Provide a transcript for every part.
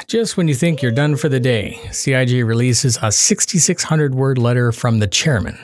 Just when you think you're done for the day, CIG releases a 6,600-word letter from the chairman.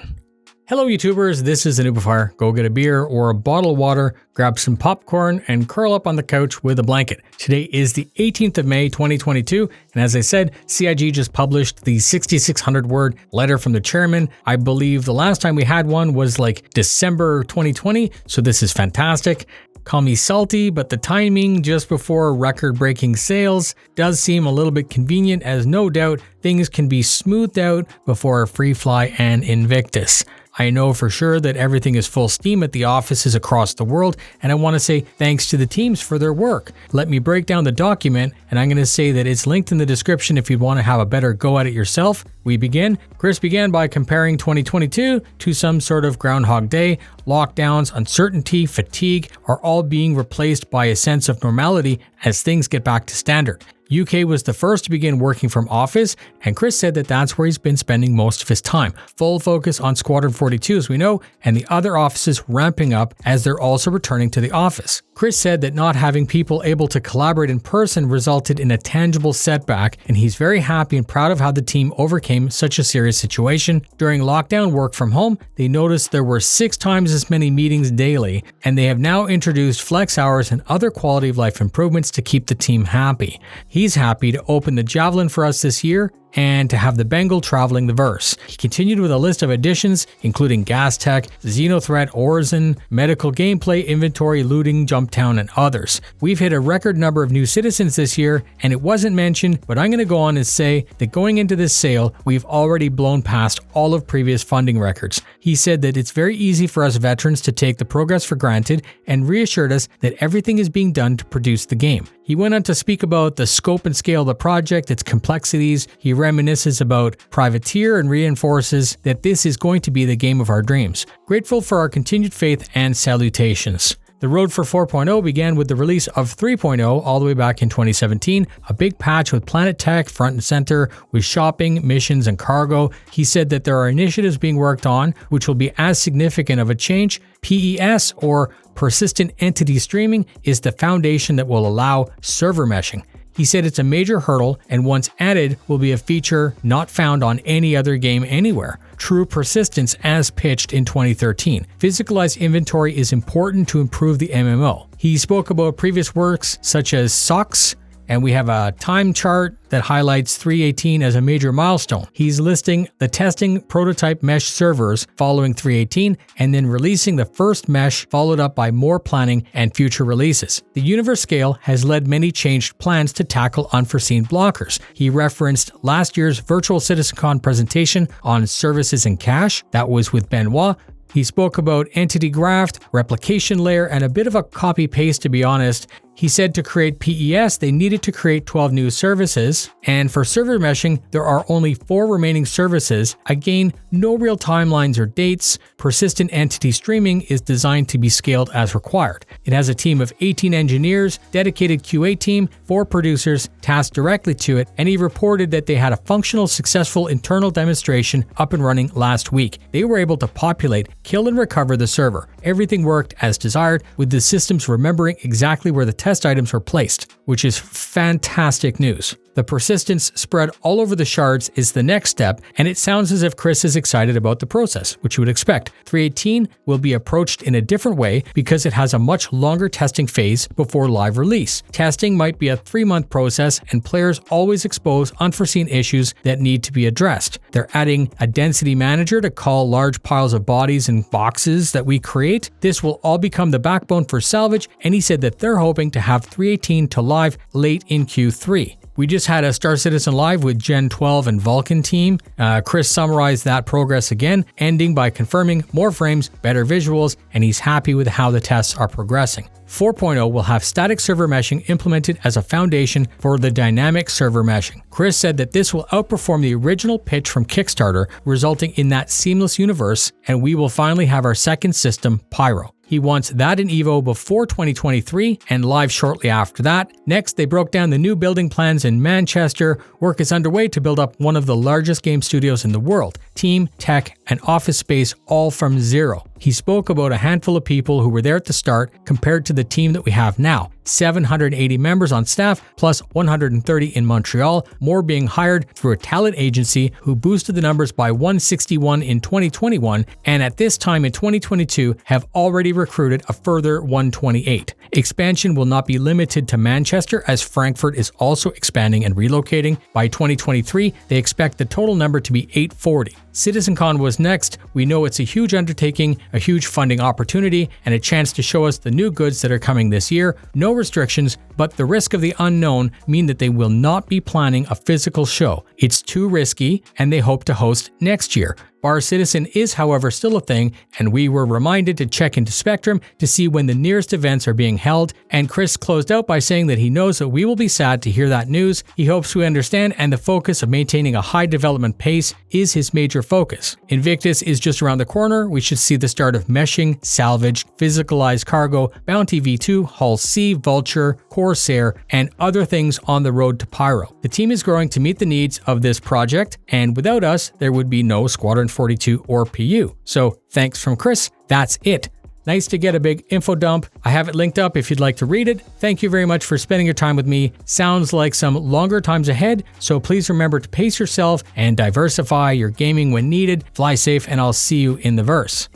Hello YouTubers, this is the noobifier. Go get a beer or a bottle of water, grab some popcorn, and curl up on the couch with a blanket. Today is the 18th of May, 2022, and as I said, CIG just published the 6,600-word letter from the chairman. I believe the last time we had one was like December 2020, so this is fantastic. Call me salty, but the timing just before record-breaking sales does seem a little bit convenient, as no doubt things can be smoothed out before Freefly and Invictus. I know for sure that everything is full steam at the offices across the world, and I want to say thanks to the teams for their work. Let me break down the document, and I'm going to say that it's linked in the description if you want to have a better go at it yourself. We begin. Chris began by comparing 2022 to some sort of Groundhog Day. Lockdowns, uncertainty, fatigue are all being replaced by a sense of normality as things get back to standard. UK was the first to begin working from office, and Chris said that that's where he's been spending most of his time. Full focus on Squadron 42 as we know, and the other offices ramping up as they're also returning to the office. Chris said that not having people able to collaborate in person resulted in a tangible setback, and he's very happy and proud of how the team overcame such a serious situation. During lockdown work from home, they noticed there were 6 times as many meetings daily, and they have now introduced flex hours and other quality of life improvements to keep the team happy. He's happy to open the Javelin for us this year and to have the Bengal traveling the verse. He continued with a list of additions, including Gas Tech, Xenothreat, Orison, Medical Gameplay, Inventory, Looting, Jumptown, and others. We've hit a record number of new citizens this year, and it wasn't mentioned, but I'm going to go on and say that going into this sale, we've already blown past all of previous funding records. He said that it's very easy for us veterans to take the progress for granted and reassured us that everything is being done to produce the game. He went on to speak about the scope and scale of the project, its complexities. He reminisces about Privateer and reinforces that this is going to be the game of our dreams. Grateful for our continued faith and salutations. The road for 4.0 began with the release of 3.0 all the way back in 2017, a big patch with Planet Tech front and center with shopping, missions, and cargo. He said that there are initiatives being worked on which will be as significant of a change. PES, or Persistent Entity Streaming, is the foundation that will allow server meshing. He said it's a major hurdle, and once added will be a feature not found on any other game anywhere. True persistence as pitched in 2013. Physicalized inventory is important to improve the MMO. He spoke about previous works such as SOCs, and we have a time chart that highlights 3.18 as a major milestone. He's listing the testing prototype mesh servers following 3.18 and then releasing the first mesh, followed up by more planning and future releases. The universe scale has led many changed plans to tackle unforeseen blockers. He referenced last year's Virtual CitizenCon presentation on services and cache. That was with Benoit. He spoke about entity graft, replication layer, and a bit of a copy-paste to be honest. He said to create PES, they needed to create 12 new services, and for server meshing, there are only 4 remaining services. Again, no real timelines or dates. Persistent Entity Streaming is designed to be scaled as required. It has a team of 18 engineers, dedicated QA team, 4 producers tasked directly to it, and he reported that they had a functional, successful internal demonstration up and running last week. They were able to populate, kill, and recover the server. Everything worked as desired, with the systems remembering exactly where the test items were placed, which is fantastic news. The persistence spread all over the shards is the next step, and it sounds as if Chris is excited about the process, which you would expect. 3.18 will be approached in a different way because it has a much longer testing phase before live release. Testing might be a 3-month process, and players always expose unforeseen issues that need to be addressed. They're adding a density manager to call large piles of bodies and boxes that we create. This will all become the backbone for salvage, and he said that they're hoping to have 3.18 to live late in Q3. We just had a Star Citizen Live with Gen 12 and Vulcan team. Chris summarized that progress again, ending by confirming more frames, better visuals, and he's happy with how the tests are progressing. 4.0 will have static server meshing implemented as a foundation for the dynamic server meshing. Chris said that this will outperform the original pitch from Kickstarter, resulting in that seamless universe, and we will finally have our second system, Pyro. He wants that in Evo before 2023 and live shortly after that. Next, they broke down the new building plans in Manchester. Work is underway to build up one of the largest game studios in the world. Team, tech, and office space all from zero. He spoke about a handful of people who were there at the start compared to the team that we have now. 780 members on staff, plus 130 in Montreal, more being hired through a talent agency who boosted the numbers by 161 in 2021, and at this time in 2022 have already recruited a further 128. Expansion will not be limited to Manchester, as Frankfurt is also expanding and relocating. By 2023, they expect the total number to be 840. CitizenCon was next. We know it's a huge undertaking, a huge funding opportunity, and a chance to show us the new goods that are coming this year. No restrictions, but the risk of the unknown mean that they will not be planning a physical show. It's too risky, and they hope to host next year. Bar Citizen is, however, still a thing, and we were reminded to check into Spectrum to see when the nearest events are being held, and Chris closed out by saying that he knows that we will be sad to hear that news. He hopes we understand, and the focus of maintaining a high development pace is his major focus. Invictus is just around the corner. We should see the start of meshing, salvage, physicalized cargo, Bounty V2, Hull C, Vulture, Corsair, and other things on the road to Pyro. The team is growing to meet the needs of this project, and without us, there would be no Squadron 42 or PU. So thanks from Chris. That's it. Nice to get a big info dump. I have it linked up if you'd like to read it. Thank you very much for spending your time with me. Sounds like some longer times ahead, so please remember to pace yourself and diversify your gaming when needed. Fly safe, and I'll see you in the verse.